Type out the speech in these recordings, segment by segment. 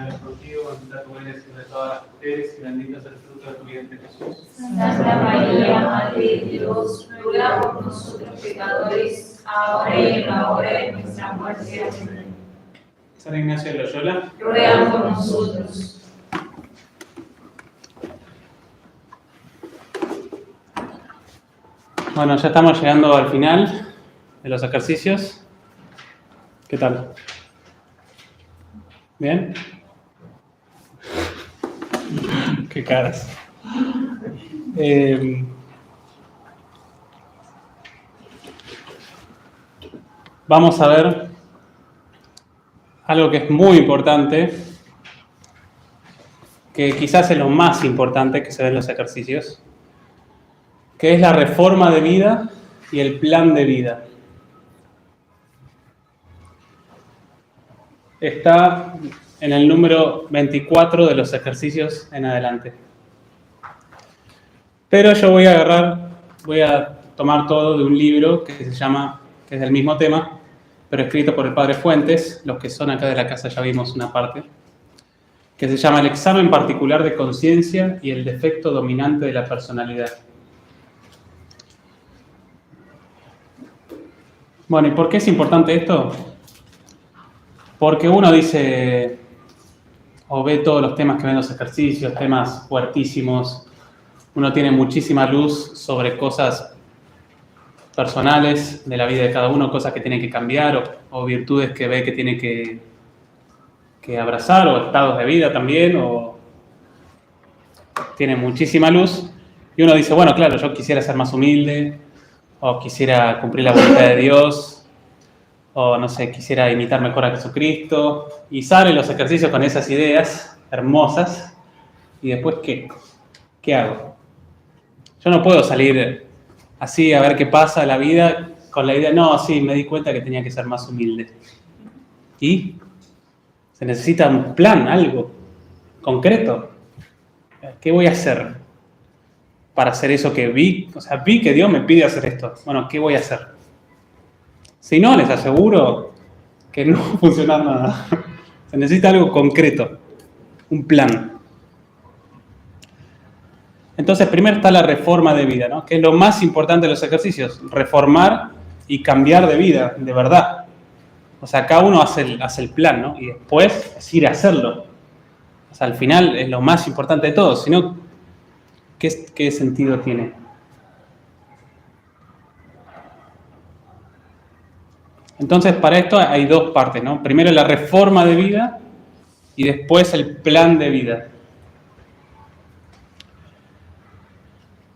Señor es contigo, bendita tú eres entre todas las mujeres y bendito es el fruto de tu vientre, Jesús. Santa María, Madre de Dios, ruega por nosotros pecadores, ahora y en la hora de nuestra muerte. Amén. San Ignacio de Loyola, Ruega por nosotros. Bueno, ya estamos llegando al final de los ejercicios. ¿Qué tal? ¿Bien? Qué caras. Vamos a ver algo que es muy importante, que quizás es lo más importante que se ve en los ejercicios, que es la reforma de vida y el plan de vida. Está en el número 24 de los ejercicios en adelante. Pero yo voy a tomar todo de un libro que se llama, que es del mismo tema, pero escrito por el Padre Fuentes. Los que son acá de la casa ya vimos una parte, que se llama El examen particular de conciencia y el defecto dominante de la personalidad. Bueno, ¿y por qué es importante esto? Porque uno dice, o ve todos los temas que ven los ejercicios, temas fuertísimos, uno tiene muchísima luz sobre cosas personales de la vida de cada uno, cosas que tiene que cambiar o virtudes que ve que tiene que abrazar, o estados de vida también, o tiene muchísima luz, y uno dice, bueno, claro, yo quisiera ser más humilde, o quisiera cumplir la voluntad de Dios, o no sé, quisiera imitar mejor a Jesucristo, y salen los ejercicios con esas ideas hermosas, y después, ¿qué hago? Yo no puedo salir así a ver qué pasa en la vida con la idea, no, sí, me di cuenta que tenía que ser más humilde. ¿Y? Se necesita un plan, algo concreto. ¿Qué voy a hacer para hacer eso que vi? O sea, vi que Dios me pide hacer esto. Bueno, ¿qué voy a hacer? Si no, les aseguro que no va a funcionar nada. Se necesita algo concreto, un plan. Entonces, primero está la reforma de vida, ¿no? Que es lo más importante de los ejercicios, reformar y cambiar de vida, de verdad. O sea, cada uno hace el plan, ¿no? Y después es ir a hacerlo. O sea, al final es lo más importante de todo, si no, ¿qué sentido tiene? Entonces, para esto hay dos partes, ¿no? Primero la reforma de vida y después el plan de vida.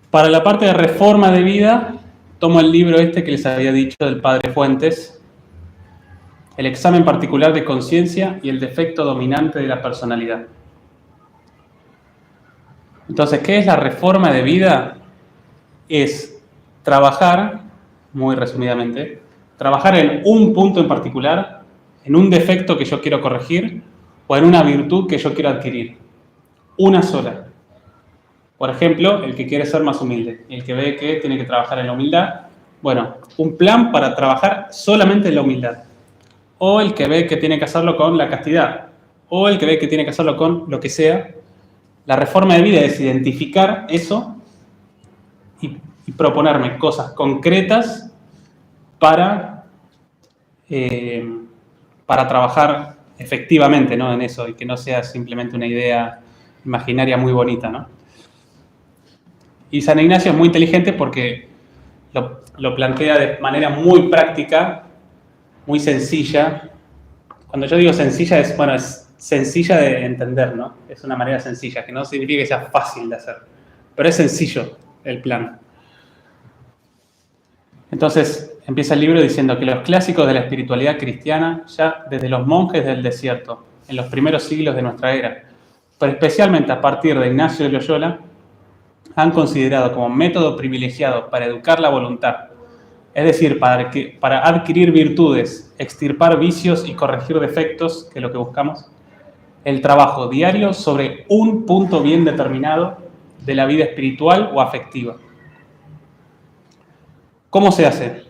Para la parte de reforma de vida, tomo el libro que les había dicho del Padre Fuentes, El examen particular de conciencia y el defecto dominante de la personalidad. Entonces, ¿qué es la reforma de vida? Es trabajar, muy resumidamente, trabajar en un punto en particular, en un defecto que yo quiero corregir o en una virtud que yo quiero adquirir. Una sola. Por ejemplo, el que quiere ser más humilde, el que ve que tiene que trabajar en la humildad. Bueno, un plan para trabajar solamente en la humildad. O el que ve que tiene que hacerlo con la castidad. O el que ve que tiene que hacerlo con lo que sea. La reforma de vida es identificar eso y proponerme cosas concretas para trabajar efectivamente, ¿no? En eso, y que no sea simplemente una idea imaginaria muy bonita, ¿no? Y San Ignacio es muy inteligente porque lo plantea de manera muy práctica, muy sencilla. Cuando yo digo sencilla, es sencilla de entender, ¿no? Es una manera sencilla, que no significa que sea fácil de hacer, pero es sencillo el plan. Entonces, empieza el libro diciendo que los clásicos de la espiritualidad cristiana, ya desde los monjes del desierto, en los primeros siglos de nuestra era, pero especialmente a partir de Ignacio de Loyola, han considerado como método privilegiado para educar la voluntad, es decir, para adquirir virtudes, extirpar vicios y corregir defectos, que es lo que buscamos, el trabajo diario sobre un punto bien determinado de la vida espiritual o afectiva. ¿Cómo se hace?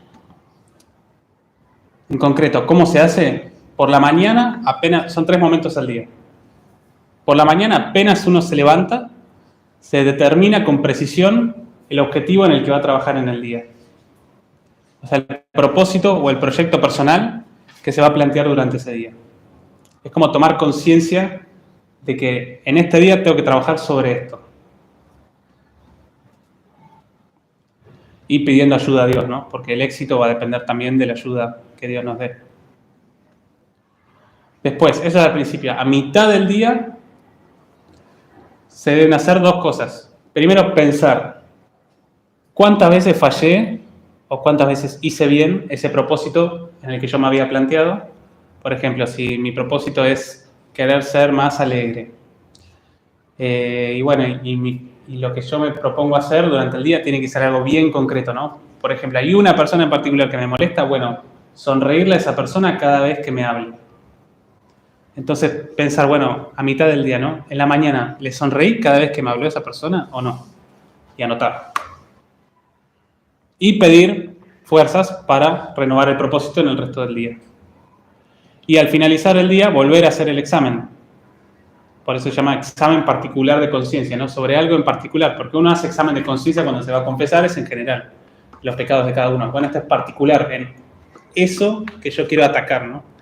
En concreto, ¿cómo se hace? Por la mañana, apenas son 3 momentos al día. Por la mañana, apenas uno se levanta, se determina con precisión el objetivo en el que va a trabajar en el día. O sea, el propósito o el proyecto personal que se va a plantear durante ese día. Es como tomar conciencia de que en este día tengo que trabajar sobre esto. Y pidiendo ayuda a Dios, ¿no? Porque el éxito va a depender también de la ayuda que Dios nos dé. Después, eso es al principio. A mitad del día se deben hacer dos cosas. Primero, pensar cuántas veces fallé o cuántas veces hice bien ese propósito en el que yo me había planteado. Por ejemplo, si mi propósito es querer ser más alegre. Y bueno, y lo que yo me propongo hacer durante el día tiene que ser algo bien concreto, ¿no? Por ejemplo, hay una persona en particular que me molesta, bueno, sonreírle a esa persona cada vez que me hable. Entonces, pensar, bueno, a mitad del día, ¿no? En la mañana, ¿le sonreí cada vez que me habló esa persona o no? Y anotar. Y pedir fuerzas para renovar el propósito en el resto del día. Y al finalizar el día, volver a hacer el examen. Por eso se llama examen particular de conciencia, ¿no? Sobre algo en particular, porque uno hace examen de conciencia cuando se va a confesar, es en general, los pecados de cada uno. Bueno, esto es particular en eso que yo quiero atacar, ¿no?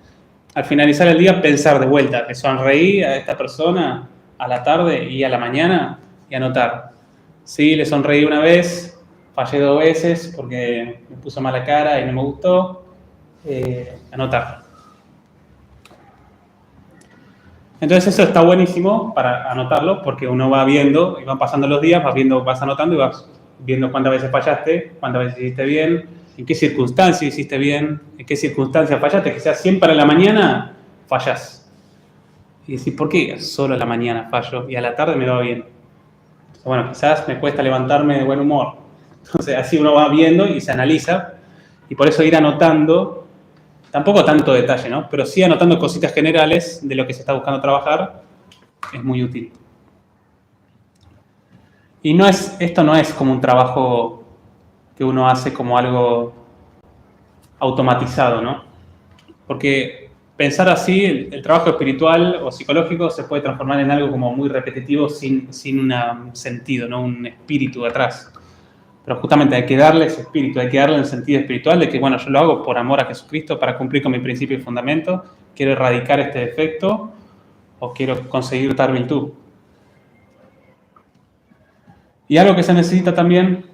Al finalizar el día, pensar de vuelta, le sonreí a esta persona a la tarde y a la mañana y anotar. Sí, le sonreí una vez, fallé 2 veces porque me puso mala cara y no me gustó. Anotar. Entonces eso está buenísimo para anotarlo porque uno va viendo y van pasando los días, vas anotando y vas viendo cuántas veces fallaste, cuántas veces hiciste bien, en qué circunstancias hiciste bien, en qué circunstancias fallaste, que sea siempre en la mañana, fallás. Y decís, ¿por qué solo en la mañana fallo y a la tarde me va bien? Entonces, bueno, quizás me cuesta levantarme de buen humor. Entonces así uno va viendo y se analiza y por eso ir anotando. Tampoco tanto detalle, ¿no? Pero sí anotando cositas generales de lo que se está buscando trabajar es muy útil. Y esto no es como un trabajo que uno hace como algo automatizado, ¿no? Porque pensar así, el trabajo espiritual o psicológico se puede transformar en algo como muy repetitivo sin un sentido, ¿no? Un espíritu atrás. Pero justamente hay que darle ese espíritu, hay que darle el sentido espiritual de que, bueno, yo lo hago por amor a Jesucristo, para cumplir con mi principio y fundamento, quiero erradicar este defecto o quiero conseguir tal virtud. Y algo que se necesita también,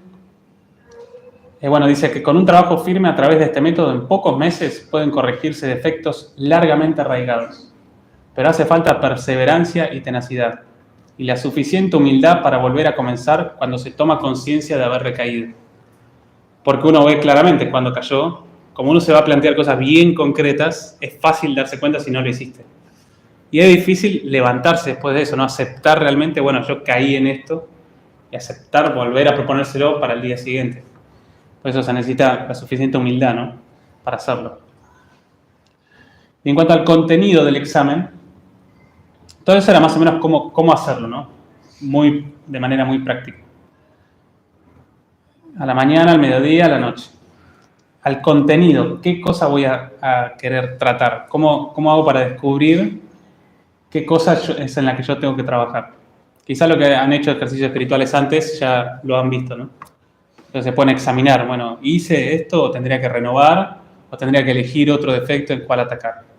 bueno, dice que con un trabajo firme a través de este método, en pocos meses pueden corregirse defectos largamente arraigados. Pero hace falta perseverancia y tenacidad. Y la suficiente humildad para volver a comenzar cuando se toma conciencia de haber recaído. Porque uno ve claramente cuando cayó, como uno se va a plantear cosas bien concretas, es fácil darse cuenta si no lo hiciste. Y es difícil levantarse después de eso, ¿no? Aceptar realmente, bueno, yo caí en esto, y aceptar, volver a proponérselo para el día siguiente. Por eso se necesita la suficiente humildad, ¿no? Para hacerlo. Y en cuanto al contenido del examen, todo eso era más o menos cómo hacerlo, ¿no? De manera muy práctica. A la mañana, al mediodía, a la noche. Al contenido, ¿qué cosa voy a querer tratar? ¿Cómo hago para descubrir qué cosa es en la que yo tengo que trabajar? Quizás lo que han hecho ejercicios espirituales antes ya lo han visto, ¿no? Entonces se pueden examinar, bueno, ¿hice esto o tendría que renovar o tendría que elegir otro defecto en cuál atacar?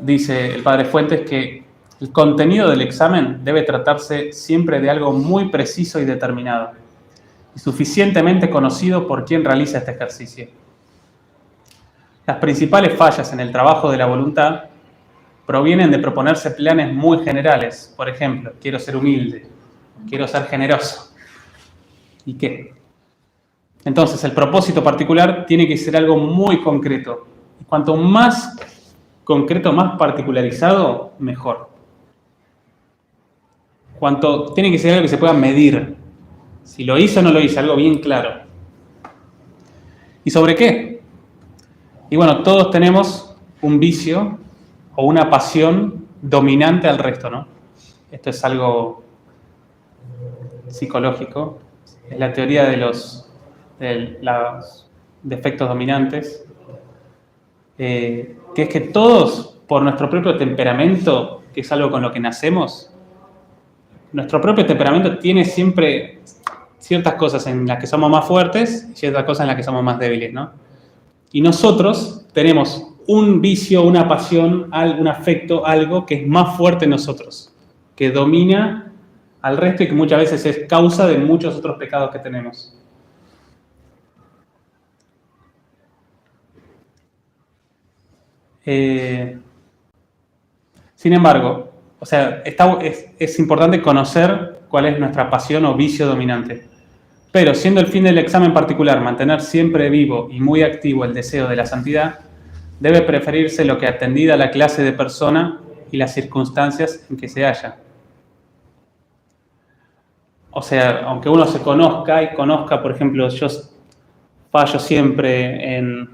Dice el padre Fuentes que el contenido del examen debe tratarse siempre de algo muy preciso y determinado y suficientemente conocido por quien realiza este ejercicio. Las principales fallas en el trabajo de la voluntad provienen de proponerse planes muy generales. Por ejemplo, quiero ser humilde, quiero ser generoso. ¿Y qué? Entonces, el propósito particular tiene que ser algo muy concreto. Y cuanto más concreto, más particularizado, mejor. Tiene que ser algo que se pueda medir. Si lo hice o no lo hice, algo bien claro. ¿Y sobre qué? Y bueno, todos tenemos un vicio o una pasión dominante al resto, ¿no? Esto es algo psicológico. Es la teoría de los defectos dominantes. Que es que todos, por nuestro propio temperamento, que es algo con lo que nacemos, nuestro propio temperamento tiene siempre ciertas cosas en las que somos más fuertes y ciertas cosas en las que somos más débiles, ¿no? Y nosotros tenemos un vicio, una pasión, un afecto, algo que es más fuerte en nosotros, que domina al resto y que muchas veces es causa de muchos otros pecados que tenemos. Sin embargo, o sea, es importante conocer cuál es nuestra pasión o vicio dominante. Pero siendo el fin del examen particular mantener siempre vivo y muy activo el deseo de la santidad, debe preferirse lo que atendida la clase de persona y las circunstancias en que se halla. O sea, aunque uno se conozca y conozca, por ejemplo, yo fallo siempre en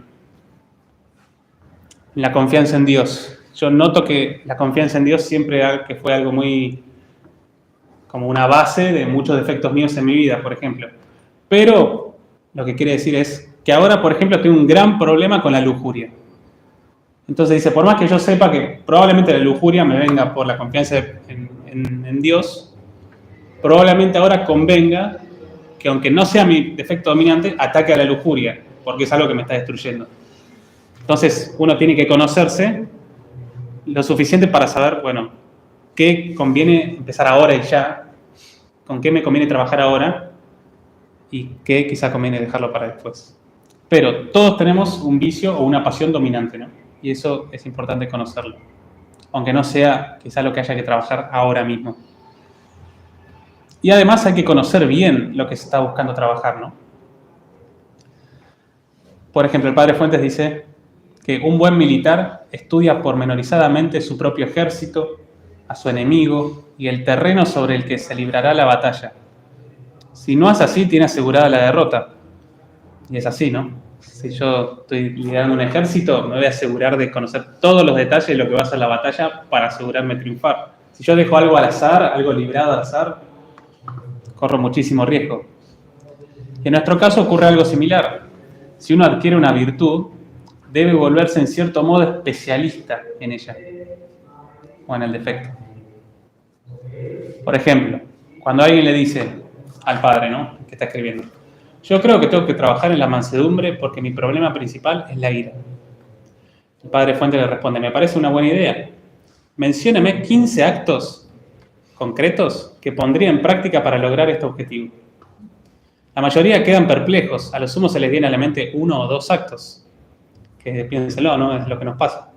la confianza en Dios. Yo noto que la confianza en Dios siempre que fue algo muy, como una base de muchos defectos míos en mi vida, por ejemplo. Pero lo que quiere decir es que ahora, por ejemplo, tengo un gran problema con la lujuria. Entonces dice, por más que yo sepa que probablemente la lujuria me venga por la confianza en Dios, probablemente ahora convenga que aunque no sea mi defecto dominante, ataque a la lujuria, porque es algo que me está destruyendo. Entonces uno tiene que conocerse lo suficiente para saber, bueno, qué conviene empezar ahora y ya, con qué me conviene trabajar ahora y qué quizá conviene dejarlo para después. Pero todos tenemos un vicio o una pasión dominante, ¿no? Y eso es importante conocerlo, aunque no sea quizá lo que haya que trabajar ahora mismo. Y además hay que conocer bien lo que se está buscando trabajar, ¿no? Por ejemplo, el padre Fuentes dice que un buen militar estudia pormenorizadamente su propio ejército, a su enemigo y el terreno sobre el que se librará la batalla. Si no es así, tiene asegurada la derrota. Y es así, ¿no? Si yo estoy liderando un ejército, me voy a asegurar de conocer todos los detalles de lo que va a ser la batalla para asegurarme triunfar. Si yo dejo algo al azar, algo librado al azar, corro muchísimo riesgo. Y en nuestro caso ocurre algo similar. Si uno adquiere una virtud, debe volverse en cierto modo especialista en ella o en el defecto. Por ejemplo, cuando alguien le dice al padre, ¿no?, que está escribiendo, yo creo que tengo que trabajar en la mansedumbre porque mi problema principal es la ira. El padre Fuente le responde, me parece una buena idea. Mencióneme 15 actos concretos que pondría en práctica para lograr este objetivo. La mayoría quedan perplejos, a lo sumo se les viene a la mente 1 o 2 actos. Que piénselo, ¿no? Es lo que nos pasa.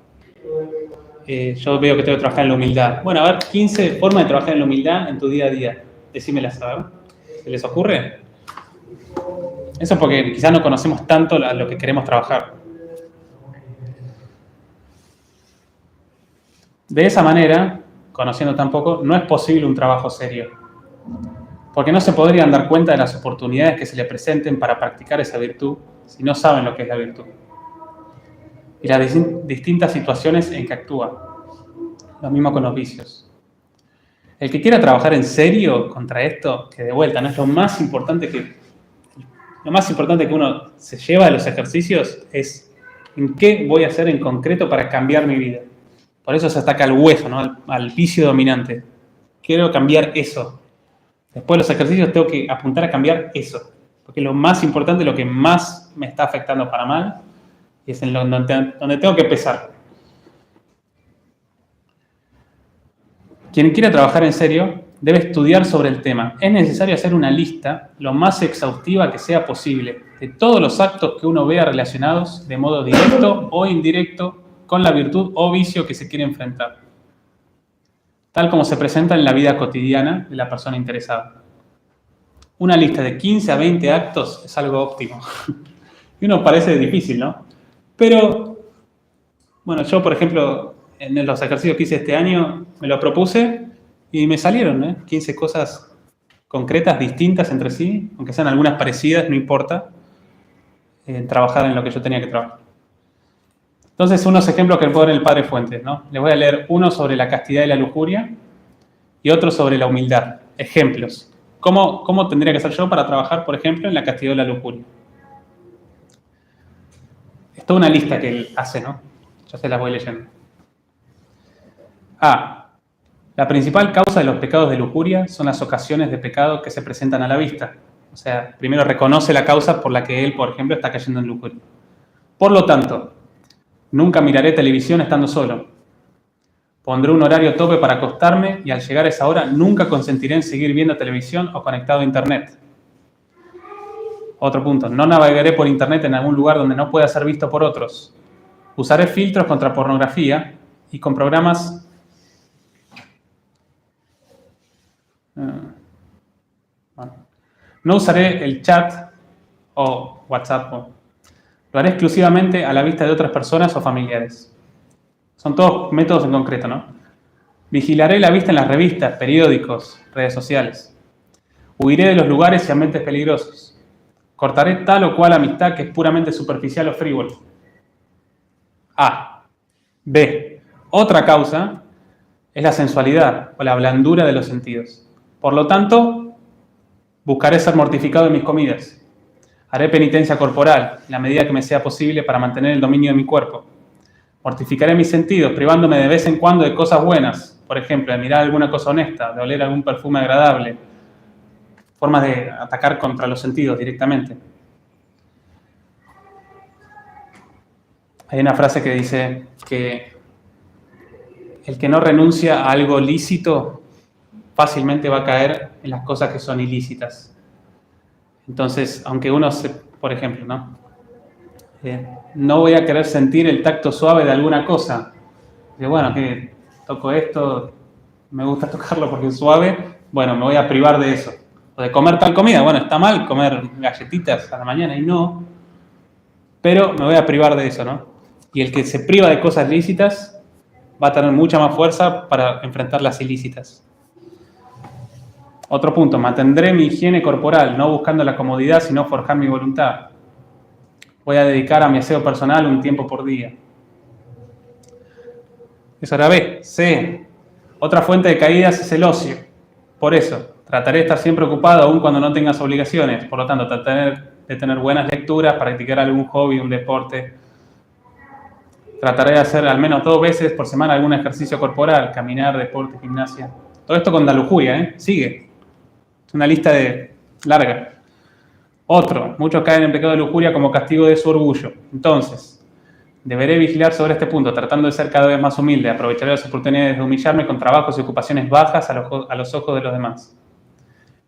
Yo veo que tengo que trabajar en la humildad. Bueno, a ver, 15 formas de trabajar en la humildad en tu día a día. Decímelas, a ver. ¿Se les ocurre? Eso es porque quizás no conocemos tanto a lo que queremos trabajar. De esa manera, conociendo tan poco, no es posible un trabajo serio. Porque no se podrían dar cuenta de las oportunidades que se le presenten para practicar esa virtud si no saben lo que es la virtud. Y las distintas situaciones en que actúa. Lo mismo con los vicios. El que quiera trabajar en serio contra esto, que de vuelta no es lo más importante que uno se lleva de los ejercicios, es en qué voy a hacer en concreto para cambiar mi vida. Por eso se ataca al hueso, ¿no? al vicio dominante. Quiero cambiar eso. Después de los ejercicios tengo que apuntar a cambiar eso. Porque lo más importante, lo que más me está afectando para mal, es en donde tengo que empezar. Quien quiera trabajar en serio debe estudiar sobre el tema. Es necesario hacer una lista lo más exhaustiva que sea posible de todos los actos que uno vea relacionados de modo directo o indirecto con la virtud o vicio que se quiere enfrentar, tal como se presenta en la vida cotidiana de la persona interesada. Una lista de 15 a 20 actos es algo óptimo. Y uno parece difícil, ¿no? Pero, bueno, yo, por ejemplo, en los ejercicios que hice este año, me lo propuse y me salieron, 15 cosas concretas, distintas entre sí, aunque sean algunas parecidas, no importa, trabajar en lo que yo tenía que trabajar. Entonces, unos ejemplos que pone el padre Fuentes, ¿no? Les voy a leer uno sobre la castidad y la lujuria y otro sobre la humildad. Ejemplos. ¿Cómo tendría que ser yo para trabajar, por ejemplo, en la castidad y la lujuria? Es toda una lista que él hace, ¿no? Yo se las voy leyendo. A. La principal causa de los pecados de lujuria son las ocasiones de pecado que se presentan a la vista. O sea, primero reconoce la causa por la que él, por ejemplo, está cayendo en lujuria. Por lo tanto, nunca miraré televisión estando solo. Pondré un horario tope para acostarme y al llegar a esa hora nunca consentiré en seguir viendo televisión o conectado a internet. Otro punto, no navegaré por internet en algún lugar donde no pueda ser visto por otros. Usaré filtros contra pornografía y con programas... No usaré el chat o WhatsApp. Lo haré exclusivamente a la vista de otras personas o familiares. Son todos métodos en concreto, ¿no? Vigilaré la vista en las revistas, periódicos, redes sociales. Huiré de los lugares y ambientes peligrosos. Cortaré tal o cual amistad que es puramente superficial o frívola. A. B. Otra causa es la sensualidad o la blandura de los sentidos. Por lo tanto, buscaré ser mortificado en mis comidas. Haré penitencia corporal, en la medida que me sea posible, para mantener el dominio de mi cuerpo. Mortificaré mis sentidos, privándome de vez en cuando de cosas buenas. Por ejemplo, de mirar alguna cosa honesta, de oler algún perfume agradable. Formas de atacar contra los sentidos directamente. Hay una frase que dice que el que no renuncia a algo lícito fácilmente va a caer en las cosas que son ilícitas. Entonces, aunque uno, por ejemplo, no voy a querer sentir el tacto suave de alguna cosa. Bueno, que toco esto, me gusta tocarlo porque es suave, bueno, me voy a privar de eso. O de comer tal comida, bueno, está mal comer galletitas a la mañana y no, pero me voy a privar de eso, ¿no? Y el que se priva de cosas lícitas va a tener mucha más fuerza para enfrentar las ilícitas. Otro punto, mantendré mi higiene corporal, no buscando la comodidad, sino forjar mi voluntad. Voy a dedicar a mi aseo personal un tiempo por día. Eso era B. C. Otra fuente de caídas es el ocio. Por eso, trataré de estar siempre ocupado aun cuando no tengas obligaciones. Por lo tanto, trataré de tener buenas lecturas, practicar algún hobby, un deporte. Trataré de hacer al menos 2 veces por semana algún ejercicio corporal, caminar, deporte, gimnasia. Todo esto con la lujuria, Sigue. Es una lista larga. Otro, muchos caen en pecado de lujuria como castigo de su orgullo. Entonces, deberé vigilar sobre este punto, tratando de ser cada vez más humilde. Aprovecharé las oportunidades de humillarme con trabajos y ocupaciones bajas a los ojos de los demás.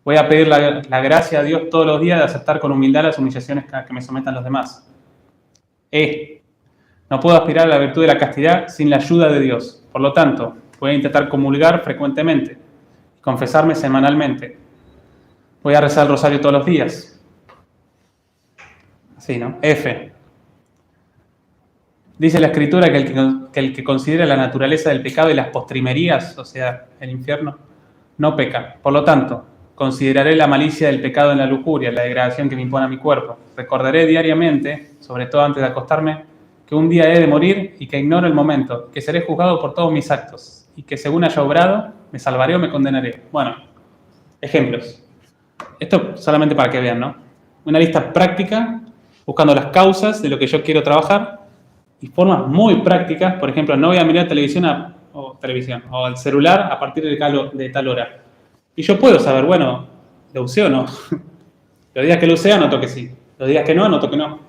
Voy a pedir la gracia a Dios todos los días de aceptar con humildad las humillaciones que me sometan los demás. No puedo aspirar a la virtud de la castidad sin la ayuda de Dios. Por lo tanto, voy a intentar comulgar frecuentemente y confesarme semanalmente. Voy a rezar el rosario todos los días. Así, ¿no? F. Dice la Escritura que el que considera la naturaleza del pecado y las postrimerías, o sea, el infierno, no peca. Por lo tanto, consideraré la malicia del pecado en la lujuria, la degradación que me impone a mi cuerpo. Recordaré diariamente, sobre todo antes de acostarme, que un día he de morir y que ignoro el momento, que seré juzgado por todos mis actos y que según haya obrado, me salvaré o me condenaré. Bueno, ejemplos. Esto solamente para que vean, ¿no? Una lista práctica, buscando las causas de lo que yo quiero trabajar y formas muy prácticas. Por ejemplo, no voy a mirar televisión o el celular a partir de tal hora. Y yo puedo saber, bueno, ¿lo usé o no? Los días que lo usé, anoto que sí. Los días que no, anoto que no.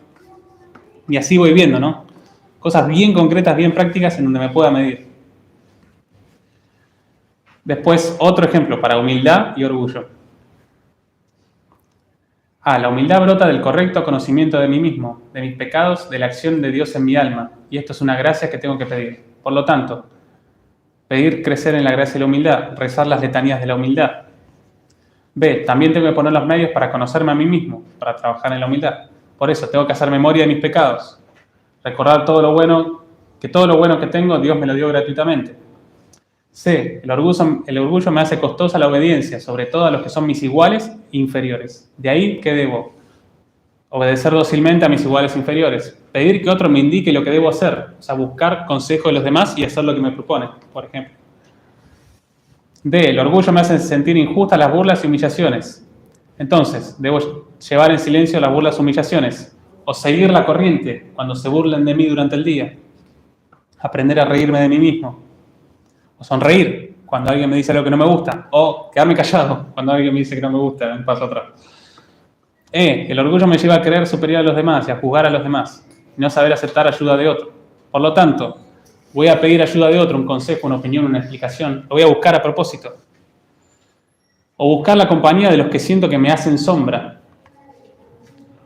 Y así voy viendo, ¿no? Cosas bien concretas, bien prácticas en donde me pueda medir. Después, otro ejemplo para humildad y orgullo. La humildad brota del correcto conocimiento de mí mismo, de mis pecados, de la acción de Dios en mi alma. Y esto es una gracia que tengo que pedir. Por lo tanto, pedir crecer en la gracia y la humildad, rezar las letanías de la humildad. B. También tengo que poner los medios para conocerme a mí mismo, para trabajar en la humildad. Por eso, tengo que hacer memoria de mis pecados. Recordar todo lo bueno que tengo, Dios me lo dio gratuitamente. C. El orgullo me hace costosa la obediencia, sobre todo a los que son mis iguales e inferiores. De ahí que debo obedecer dócilmente a mis iguales e inferiores. Pedir que otro me indique lo que debo hacer. O sea, buscar consejo de los demás y hacer lo que me propone, por ejemplo. D. El orgullo me hace sentir injustas las burlas y humillaciones. Entonces, debo llevar en silencio las burlas y humillaciones. O seguir la corriente cuando se burlen de mí durante el día. Aprender a reírme de mí mismo. O sonreír cuando alguien me dice algo que no me gusta, o quedarme callado cuando alguien me dice que no me gusta, un paso atrás. El orgullo me lleva a creer superior a los demás y a juzgar a los demás, y no saber aceptar ayuda de otro. Por lo tanto, voy a pedir ayuda de otro, un consejo, una opinión, una explicación, lo voy a buscar a propósito. O buscar la compañía de los que siento que me hacen sombra.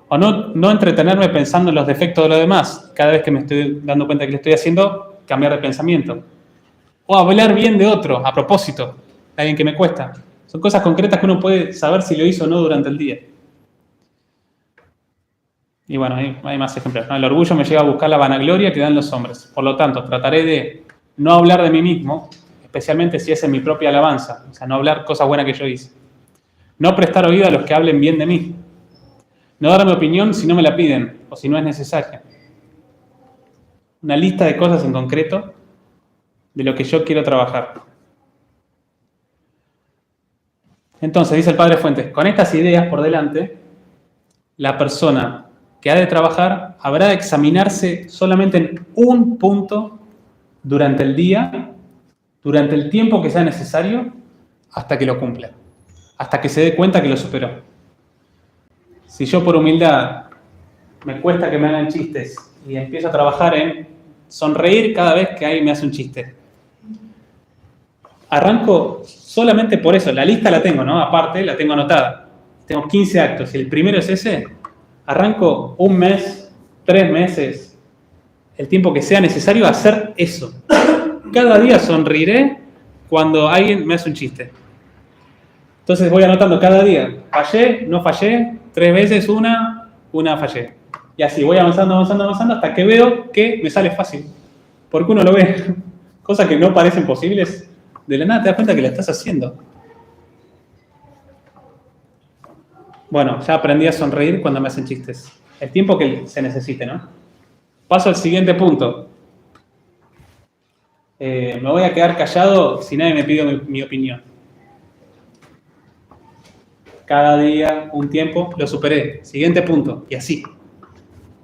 O no entretenerme pensando en los defectos de los demás, cada vez que me estoy dando cuenta que le estoy haciendo, cambiar de pensamiento. O hablar bien de otro, a propósito, de alguien que me cuesta. Son cosas concretas que uno puede saber si lo hizo o no durante el día. Y bueno, hay más ejemplos, ¿no? El orgullo me lleva a buscar la vanagloria que dan los hombres. Por lo tanto, trataré de no hablar de mí mismo, especialmente si es en mi propia alabanza. O sea, no hablar cosas buenas que yo hice. No prestar oído a los que hablen bien de mí. No dar mi opinión si no me la piden o si no es necesaria. Una lista de cosas en concreto de lo que yo quiero trabajar. Entonces, dice el Padre Fuentes, con estas ideas por delante, la persona que ha de trabajar habrá de examinarse solamente en un punto durante el día, durante el tiempo que sea necesario, hasta que lo cumpla, hasta que se dé cuenta que lo superó. Si yo por humildad me cuesta que me hagan chistes y empiezo a trabajar en sonreír cada vez que alguien me hace un chiste, arranco solamente por eso, la lista la tengo, ¿no? Aparte, la tengo anotada. Tengo 15 actos y el primero es ese. Arranco un mes, 3 meses, el tiempo que sea necesario a hacer eso. Cada día sonreiré cuando alguien me hace un chiste. Entonces voy anotando cada día. Fallé, no fallé, 3 veces, una fallé. Y así voy avanzando hasta que veo que me sale fácil. Porque uno lo ve. Cosas que no parecen posibles, de la nada te das cuenta que la estás haciendo. Bueno, ya aprendí a sonreír cuando me hacen chistes. El tiempo que se necesite, ¿no? Paso al siguiente punto. Me voy a quedar callado si nadie me pide mi opinión. Cada día, un tiempo, lo superé. Siguiente punto. Y así.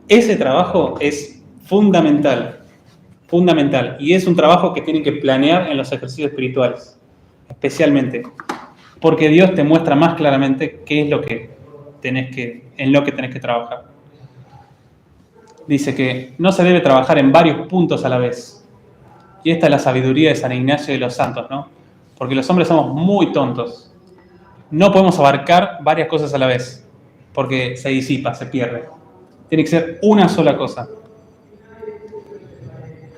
Ese trabajo es fundamental. Fundamental. Y es un trabajo que tienen que planear en los ejercicios espirituales. Especialmente. Porque Dios te muestra más claramente qué es lo que en lo que tenés que trabajar. Dice que no se debe trabajar en varios puntos a la vez. Y esta es la sabiduría de San Ignacio de los Santos, ¿no? Porque los hombres somos muy tontos. No podemos abarcar varias cosas a la vez, porque se disipa, se pierde. Tiene que ser una sola cosa.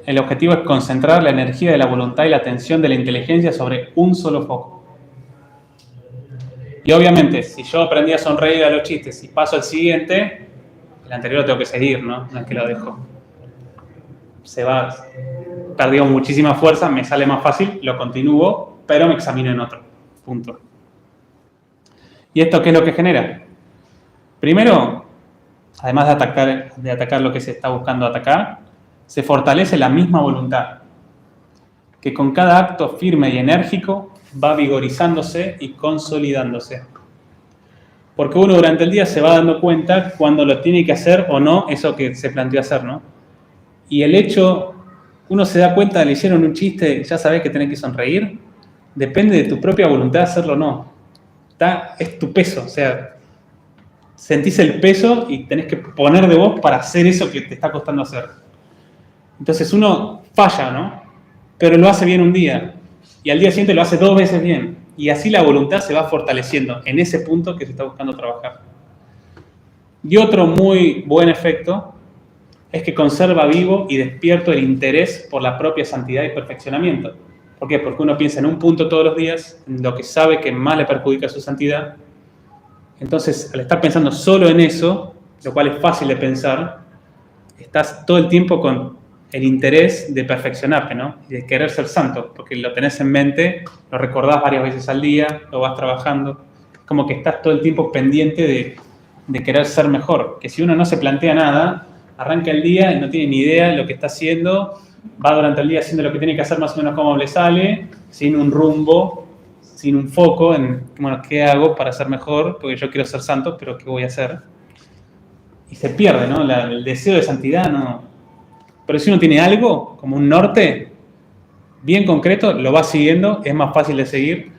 El objetivo es concentrar la energía de la voluntad y la atención de la inteligencia sobre un solo foco. Y obviamente, si yo aprendí a sonreír a los chistes y paso al siguiente, el anterior lo tengo que seguir, ¿no? No es que lo dejo. Se va, perdió muchísima fuerza, me sale más fácil, lo continúo, pero me examino en otro. Punto. ¿Y esto qué es lo que genera? Primero, además de atacar lo que se está buscando atacar, se fortalece la misma voluntad, que con cada acto firme y enérgico va vigorizándose y consolidándose. Porque uno durante el día se va dando cuenta cuando lo tiene que hacer o no eso que se planteó hacer, ¿no? Y el hecho, uno se da cuenta, le hicieron un chiste, ya sabés que tenés que sonreír, depende de tu propia voluntad hacerlo o no. Es tu peso, o sea, sentís el peso y tenés que poner de vos para hacer eso que te está costando hacer. Entonces uno falla, ¿no? Pero lo hace bien un día y al día siguiente lo hace 2 veces bien. Y así la voluntad se va fortaleciendo en ese punto que se está buscando trabajar. Y otro muy buen efecto es que conserva vivo y despierto el interés por la propia santidad y perfeccionamiento. ¿Por qué? Porque uno piensa en un punto todos los días, en lo que sabe que más le perjudica su santidad. Entonces, al estar pensando solo en eso, lo cual es fácil de pensar, estás todo el tiempo con el interés de perfeccionarte, ¿no? Y de querer ser santo, porque lo tenés en mente, lo recordás varias veces al día, lo vas trabajando. Es como que estás todo el tiempo pendiente de querer ser mejor. Que si uno no se plantea nada, arranca el día y no tiene ni idea de lo que está haciendo, va durante el día haciendo lo que tiene que hacer más o menos como le sale, sin un rumbo, sin un foco en, bueno, ¿qué hago para ser mejor? Porque yo quiero ser santo, pero ¿qué voy a hacer? Y se pierde, ¿no? El deseo de santidad, no. Pero si uno tiene algo, como un norte, bien concreto, lo va siguiendo, es más fácil de seguir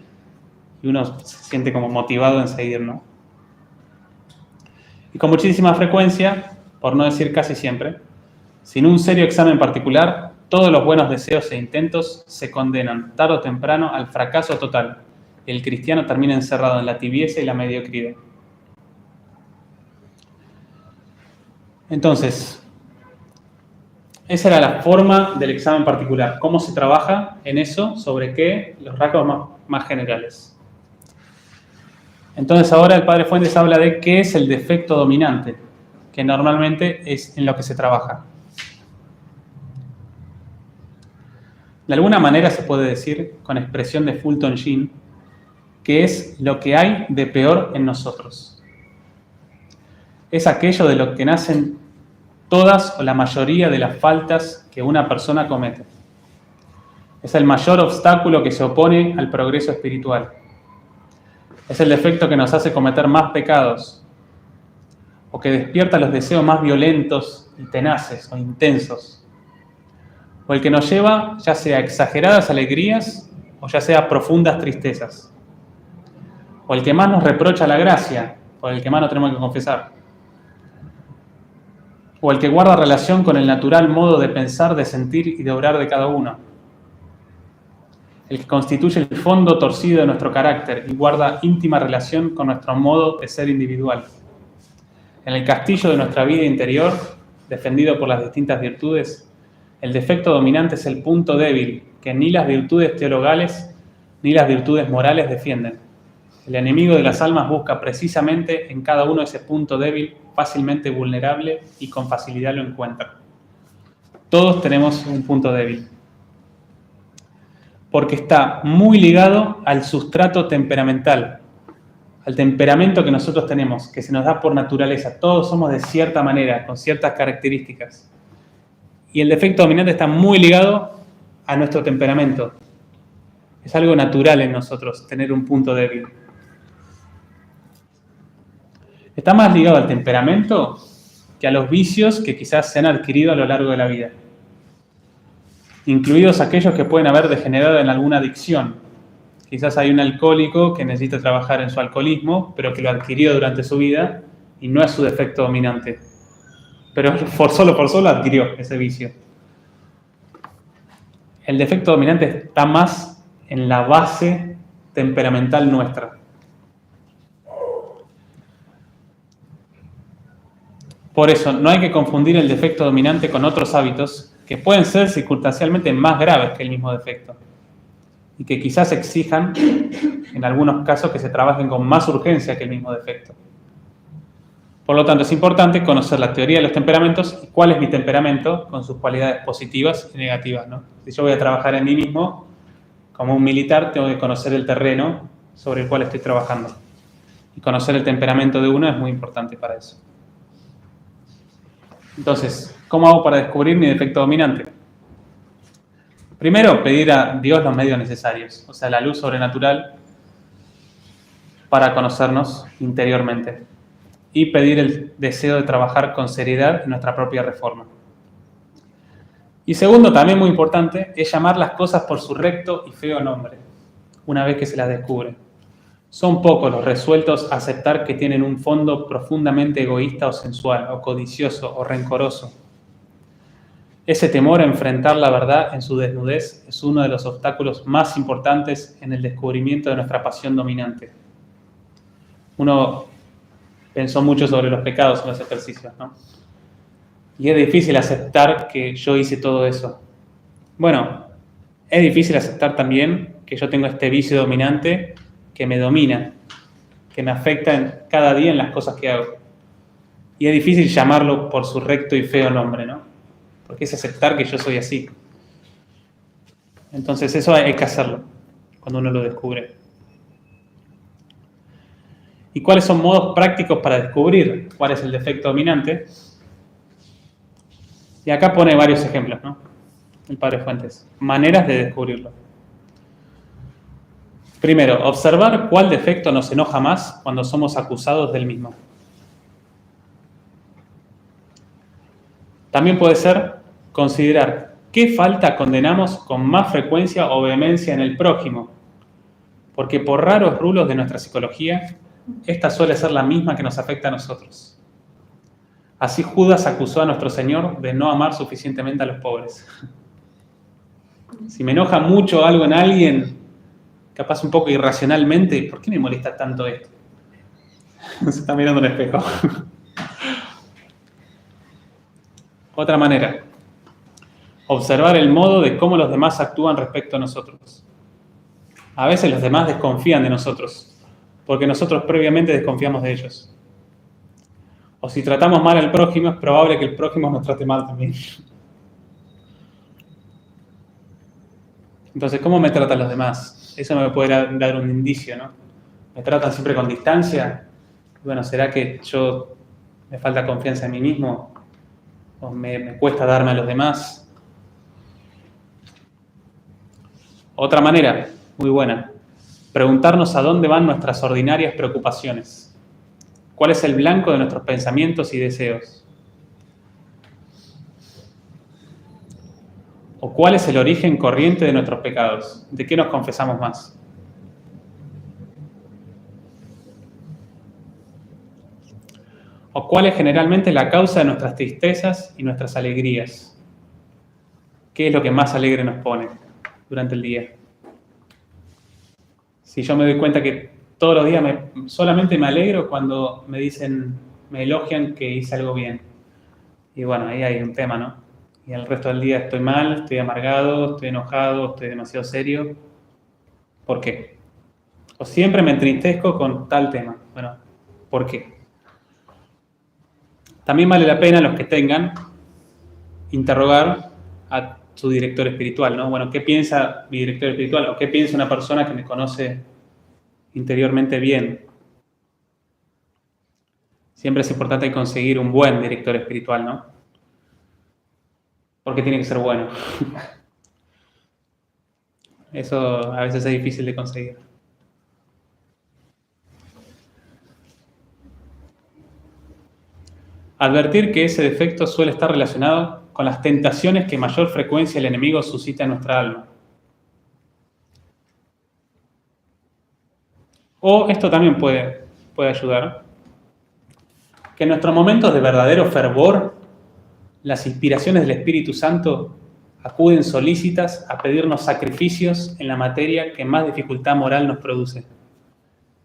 y uno se siente como motivado en seguir, ¿no? Y con muchísima frecuencia, por no decir casi siempre, sin un serio examen particular, todos los buenos deseos e intentos se condenan tarde o temprano al fracaso total. El cristiano termina encerrado en la tibieza y la mediocridad. Entonces, esa era la forma del examen particular. ¿Cómo se trabaja en eso? ¿Sobre qué? Los rasgos más generales. Entonces ahora el Padre Fuentes habla de qué es el defecto dominante, que normalmente es en lo que se trabaja. De alguna manera se puede decir, con expresión de Fulton Sheen, que es lo que hay de peor en nosotros. Es aquello de lo que nacen todas o la mayoría de las faltas que una persona comete. Es el mayor obstáculo que se opone al progreso espiritual. Es el defecto que nos hace cometer más pecados o que despierta los deseos más violentos y tenaces o intensos, o el que nos lleva ya sea a exageradas alegrías o ya sea a profundas tristezas, o el que más nos reprocha la gracia o el que más nos tenemos que confesar, o el que guarda relación con el natural modo de pensar, de sentir y de obrar de cada uno, el que constituye el fondo torcido de nuestro carácter y guarda íntima relación con nuestro modo de ser individual. En el castillo de nuestra vida interior, defendido por las distintas virtudes, el defecto dominante es el punto débil que ni las virtudes teologales ni las virtudes morales defienden. El enemigo de las almas busca precisamente en cada uno ese punto débil, fácilmente vulnerable, y con facilidad lo encuentra. Todos tenemos un punto débil, porque está muy ligado al sustrato temperamental, al temperamento que nosotros tenemos, que se nos da por naturaleza. Todos somos de cierta manera, con ciertas características. Y el defecto dominante está muy ligado a nuestro temperamento. Es algo natural en nosotros, tener un punto débil. Está más ligado al temperamento que a los vicios que quizás se han adquirido a lo largo de la vida, incluidos aquellos que pueden haber degenerado en alguna adicción. Quizás hay un alcohólico que necesita trabajar en su alcoholismo, pero que lo adquirió durante su vida y no es su defecto dominante. Pero por solo adquirió ese vicio. El defecto dominante está más en la base temperamental nuestra. Por eso, no hay que confundir el defecto dominante con otros hábitos que pueden ser circunstancialmente más graves que el mismo defecto y que quizás exijan, en algunos casos, que se trabajen con más urgencia que el mismo defecto. Por lo tanto, es importante conocer la teoría de los temperamentos y cuál es mi temperamento con sus cualidades positivas y negativas, ¿no? Si yo voy a trabajar en mí mismo, como un militar, tengo que conocer el terreno sobre el cual estoy trabajando. Y conocer el temperamento de uno es muy importante para eso. Entonces, ¿cómo hago para descubrir mi defecto dominante? Primero, pedir a Dios los medios necesarios, o sea, la luz sobrenatural para conocernos interiormente. Y pedir el deseo de trabajar con seriedad en nuestra propia reforma. Y segundo, también muy importante, es llamar las cosas por su recto y feo nombre, una vez que se las descubre. Son pocos los resueltos a aceptar que tienen un fondo profundamente egoísta o sensual, o codicioso, o rencoroso. Ese temor a enfrentar la verdad en su desnudez es uno de los obstáculos más importantes en el descubrimiento de nuestra pasión dominante. Uno pensó mucho sobre los pecados en los ejercicios, ¿no? Y es difícil aceptar que yo hice todo eso. Bueno, es difícil aceptar también que yo tengo este vicio dominante que me domina, que me afecta cada día en las cosas que hago. Y es difícil llamarlo por su recto y feo nombre, ¿no? Porque es aceptar que yo soy así. Entonces eso hay que hacerlo cuando uno lo descubre. ¿Y cuáles son modos prácticos para descubrir cuál es el defecto dominante? Y acá pone varios ejemplos, ¿no? El Padre Fuentes. Maneras de descubrirlo. Primero, observar cuál defecto nos enoja más cuando somos acusados del mismo. También puede ser considerar ¿qué falta condenamos con más frecuencia o vehemencia en el prójimo? Porque por raros rulos de nuestra psicología, esta suele ser la misma que nos afecta a nosotros. Así Judas acusó a nuestro Señor de no amar suficientemente a los pobres. Si me enoja mucho algo en alguien, capaz un poco irracionalmente, ¿por qué me molesta tanto esto? Se está mirando en el espejo. Otra manera, observar el modo de cómo los demás actúan respecto a nosotros. A veces los demás desconfían de nosotros, porque nosotros previamente desconfiamos de ellos. O si tratamos mal al prójimo, es probable que el prójimo nos trate mal también. Entonces, ¿cómo me tratan los demás? Eso me puede dar un indicio, ¿no? ¿Me tratan siempre con distancia? Bueno, ¿será que yo me falta confianza en mí mismo? ¿O me cuesta darme a los demás? Otra manera, muy buena, preguntarnos a dónde van nuestras ordinarias preocupaciones. ¿Cuál es el blanco de nuestros pensamientos y deseos? ¿O cuál es el origen corriente de nuestros pecados? ¿De qué nos confesamos más? ¿O cuál es generalmente la causa de nuestras tristezas y nuestras alegrías? ¿Qué es lo que más alegre nos pone durante el día? Si yo me doy cuenta que todos los días solamente me alegro cuando me dicen, me elogian que hice algo bien. Y bueno, ahí hay un tema, ¿no? Y el resto del día estoy mal, estoy amargado, estoy enojado, estoy demasiado serio. ¿Por qué? O siempre me entristezco con tal tema. Bueno, ¿por qué? También vale la pena, los que tengan, interrogar a su director espiritual, ¿no? Bueno, ¿qué piensa mi director espiritual? ¿O qué piensa una persona que me conoce interiormente bien? Siempre es importante conseguir un buen director espiritual, ¿no? Porque tiene que ser bueno. Eso a veces es difícil de conseguir. Advertir que ese defecto suele estar relacionado con las tentaciones que mayor frecuencia el enemigo suscita en nuestra alma. O esto también puede ayudar, que en nuestros momentos de verdadero fervor, las inspiraciones del Espíritu Santo acuden solícitas a pedirnos sacrificios en la materia que más dificultad moral nos produce.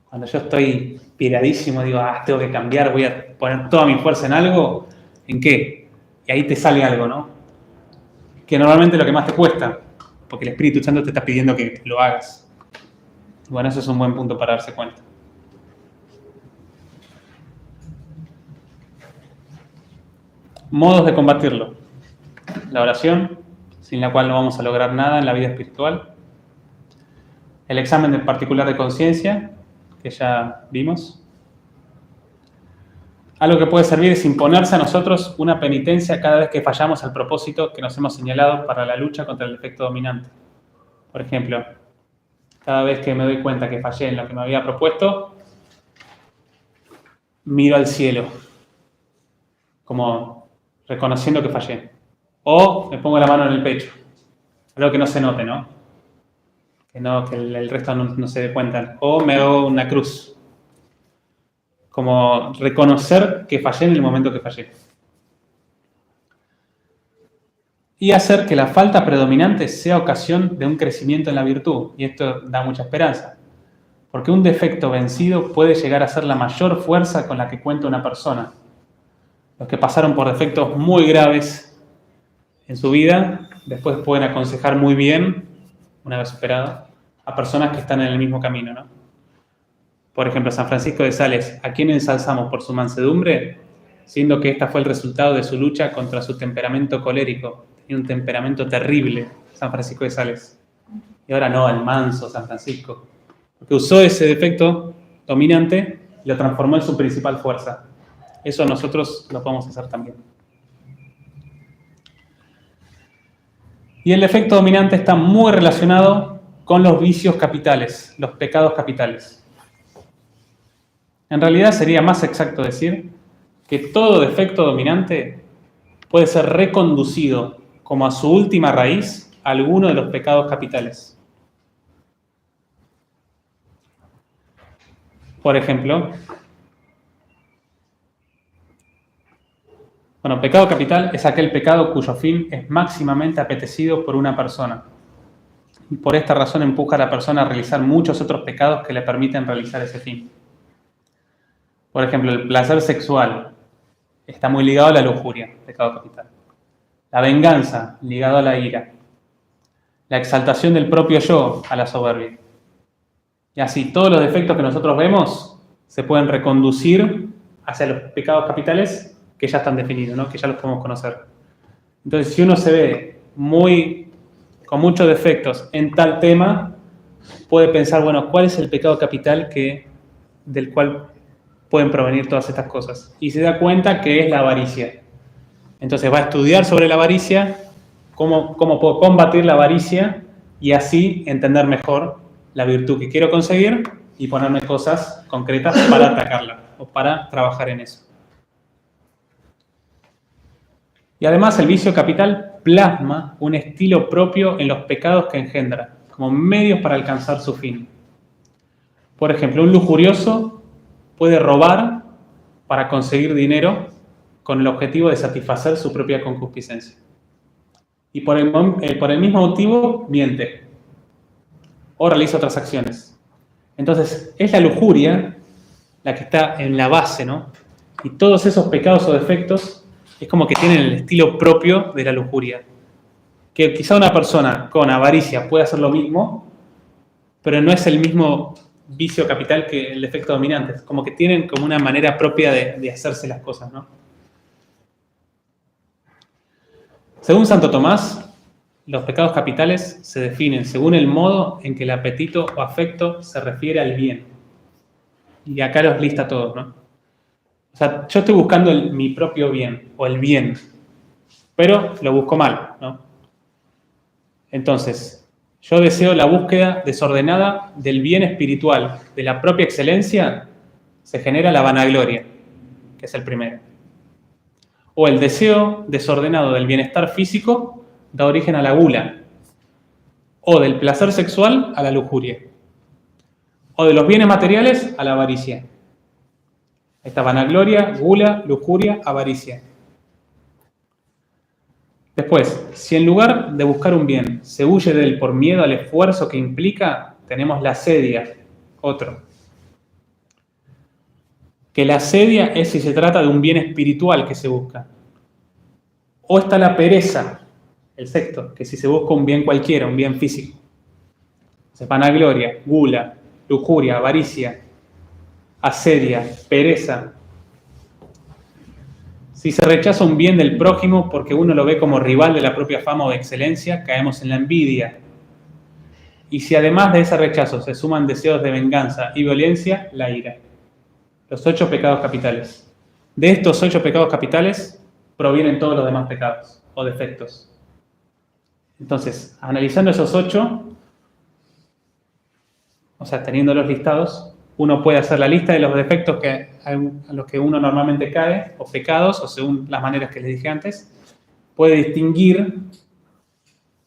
Cuando yo estoy inspiradísimo, digo, tengo que cambiar, voy a poner toda mi fuerza en algo, ¿en qué? Y ahí te sale algo, ¿no? Que normalmente es lo que más te cuesta, porque el Espíritu Santo te está pidiendo que lo hagas. Bueno, eso es un buen punto para darse cuenta. Modos de combatirlo. La oración, sin la cual no vamos a lograr nada en la vida espiritual. El examen de particular de conciencia, que ya vimos. Algo que puede servir es imponerse a nosotros una penitencia cada vez que fallamos al propósito que nos hemos señalado para la lucha contra el defecto dominante. Por ejemplo, cada vez que me doy cuenta que fallé en lo que me había propuesto, miro al cielo, como reconociendo que fallé. O me pongo la mano en el pecho, algo que no se note, ¿no? Que el resto no se dé cuenta. O me hago una cruz, como reconocer que fallé en el momento que fallé. Y hacer que la falta predominante sea ocasión de un crecimiento en la virtud. Y esto da mucha esperanza. Porque un defecto vencido puede llegar a ser la mayor fuerza con la que cuenta una persona. Los que pasaron por defectos muy graves en su vida, después pueden aconsejar muy bien, una vez superado, a personas que están en el mismo camino, ¿no? Por ejemplo, San Francisco de Sales, ¿a quién ensalzamos por su mansedumbre? Siendo que esta fue el resultado de su lucha contra su temperamento colérico. Tenía un temperamento terrible, San Francisco de Sales. Y ahora no, el manso San Francisco. Porque usó ese defecto dominante y lo transformó en su principal fuerza. Eso nosotros lo podemos hacer también. Y el defecto dominante está muy relacionado con los vicios capitales, los pecados capitales. En realidad sería más exacto decir que todo defecto dominante puede ser reconducido como a su última raíz alguno de los pecados capitales. Por ejemplo, pecado capital es aquel pecado cuyo fin es máximamente apetecido por una persona. Y por esta razón empuja a la persona a realizar muchos otros pecados que le permiten realizar ese fin. Por ejemplo, el placer sexual está muy ligado a la lujuria, pecado capital. La venganza, ligado a la ira. La exaltación del propio yo, a la soberbia. Y así, todos los defectos que nosotros vemos se pueden reconducir hacia los pecados capitales que ya están definidos, ¿no? Que ya los podemos conocer. Entonces, si uno se ve con muchos defectos en tal tema, puede pensar, ¿cuál es el pecado capital del cual pueden provenir todas estas cosas? Y se da cuenta que es la avaricia. Entonces va a estudiar sobre la avaricia, cómo puedo combatir la avaricia y así entender mejor la virtud que quiero conseguir y ponerme cosas concretas para atacarla o para trabajar en eso. Y además el vicio capital plasma un estilo propio en los pecados que engendra, como medios para alcanzar su fin. Por ejemplo, un lujurioso puede robar para conseguir dinero con el objetivo de satisfacer su propia concupiscencia. Y por el mismo motivo miente o realiza otras acciones. Entonces, es la lujuria la que está en la base, ¿no? Y todos esos pecados o defectos es como que tienen el estilo propio de la lujuria. Que quizá una persona con avaricia puede hacer lo mismo, pero no es el mismo vicio capital que el defecto dominante. Es como que tienen como una manera propia de hacerse las cosas, ¿no? Según Santo Tomás, los pecados capitales se definen según el modo en que el apetito o afecto se refiere al bien. Y acá los lista todos, ¿no? O sea, yo estoy buscando mi propio bien, o el bien, pero lo busco mal, ¿no? Entonces, yo deseo la búsqueda desordenada del bien espiritual, de la propia excelencia, se genera la vanagloria, que es el primero. O el deseo desordenado del bienestar físico da origen a la gula, o del placer sexual a la lujuria, o de los bienes materiales a la avaricia. Esta vanagloria, gula, lujuria, avaricia. Después, si en lugar de buscar un bien se huye de él por miedo al esfuerzo que implica, tenemos la asedia, otro. Que la asedia es si se trata de un bien espiritual que se busca. O está la pereza, el sexto, que si se busca un bien cualquiera, un bien físico. Vanagloria, gula, lujuria, avaricia, asedia, pereza. Si se rechaza un bien del prójimo porque uno lo ve como rival de la propia fama o de excelencia, caemos en la envidia. Y si además de ese rechazo se suman deseos de venganza y violencia, la ira. Los 8 pecados capitales. De estos 8 pecados capitales provienen todos los demás pecados o defectos. Entonces, analizando esos 8, o sea, teniéndolos listados, uno puede hacer la lista de los defectos a los que uno normalmente cae, o pecados, o según las maneras que les dije antes, puede distinguir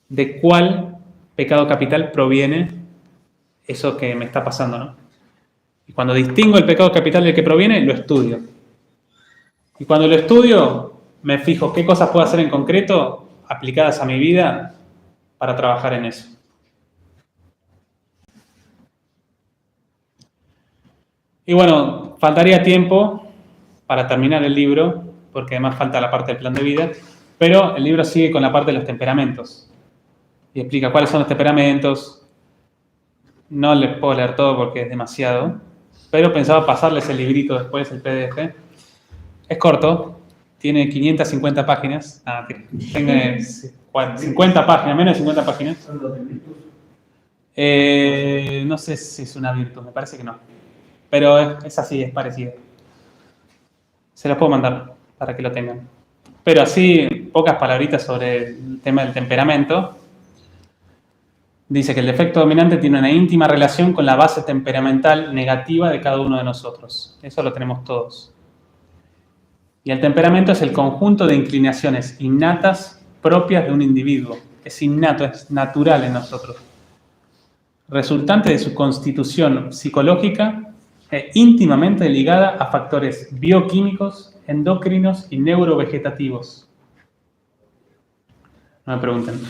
de cuál pecado capital proviene eso que me está pasando, ¿no? Y cuando distingo el pecado capital del que proviene, lo estudio. Y cuando lo estudio, me fijo qué cosas puedo hacer en concreto, aplicadas a mi vida, para trabajar en eso. Y bueno, faltaría tiempo para terminar el libro, porque además falta la parte del plan de vida, pero el libro sigue con la parte de los temperamentos. Y explica cuáles son los temperamentos. No les puedo leer todo porque es demasiado, pero pensaba pasarles el librito después, el PDF. Es corto, tiene 550 páginas. Tiene 50 páginas, menos de 50 páginas. No sé si es una virtud, me parece que no. Pero es así, es parecido. Se los puedo mandar para que lo tengan. Pero así, pocas palabritas sobre el tema del temperamento. Dice que el defecto dominante tiene una íntima relación con la base temperamental negativa de cada uno de nosotros. Eso lo tenemos todos. Y el temperamento es el conjunto de inclinaciones innatas propias de un individuo. Es innato, es natural en nosotros. Resultante de su constitución psicológica e íntimamente ligada a factores bioquímicos, endocrinos y neurovegetativos. No me pregunten.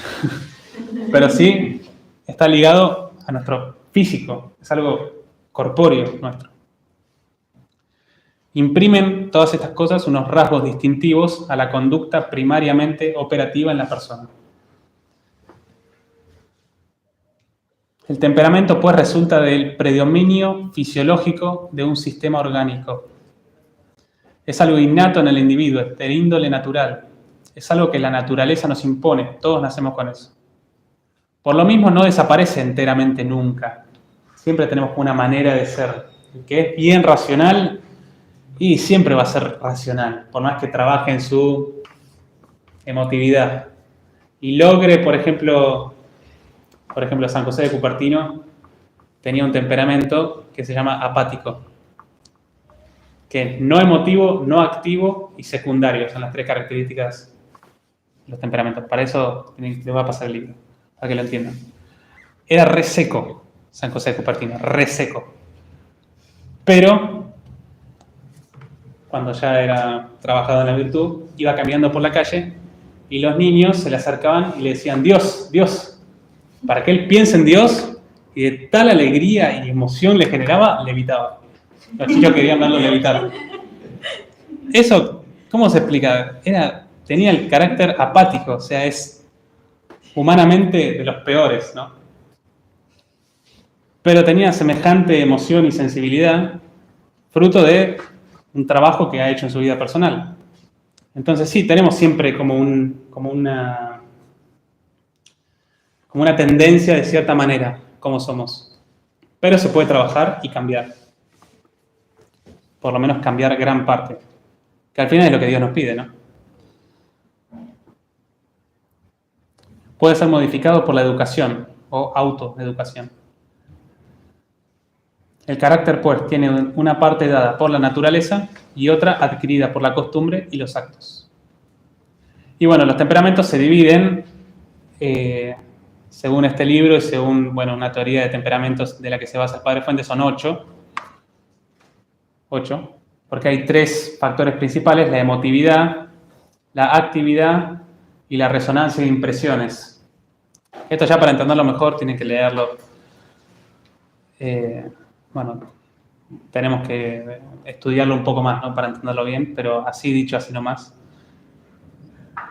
Pero sí está ligado a nuestro físico, es algo corpóreo nuestro. Imprimen todas estas cosas unos rasgos distintivos a la conducta primariamente operativa en la persona. El temperamento, pues, resulta del predominio fisiológico de un sistema orgánico. Es algo innato en el individuo, es de índole natural. Es algo que la naturaleza nos impone, todos nacemos con eso. Por lo mismo no desaparece enteramente nunca. Siempre tenemos una manera de ser. El que es bien racional y siempre va a ser racional, por más que trabaje en su emotividad. Y logre, por ejemplo, San José de Cupertino tenía un temperamento que se llama apático, que es no emotivo, no activo y secundario. Son las tres características de los temperamentos. Para eso les voy a pasar el libro, para que lo entiendan. Era re seco San José de Cupertino, re seco. Pero cuando ya era trabajado en la virtud, iba caminando por la calle y los niños se le acercaban y le decían, Dios, Dios, para que él piense en Dios, y de tal alegría y emoción le generaba, levitaba. Los chicos querían verlo levitar. Eso, ¿cómo se explica? Tenía el carácter apático, o sea, es humanamente de los peores, ¿no? Pero tenía semejante emoción y sensibilidad, fruto de un trabajo que ha hecho en su vida personal. Entonces sí, tenemos siempre como una tendencia de cierta manera, como somos. Pero se puede trabajar y cambiar. Por lo menos cambiar gran parte. Que al final es lo que Dios nos pide, ¿no? Puede ser modificado por la educación o autoeducación. El carácter, pues, tiene una parte dada por la naturaleza y otra adquirida por la costumbre y los actos. Y bueno, los temperamentos se dividen, según este libro y según, una teoría de temperamentos de la que se basa el Padre Fuentes, son 8. 8, porque hay 3 factores principales: la emotividad, la actividad y la resonancia de impresiones. Esto ya para entenderlo mejor tienen que leerlo. Tenemos que estudiarlo un poco más, ¿no? Para entenderlo bien, pero así dicho, así nomás.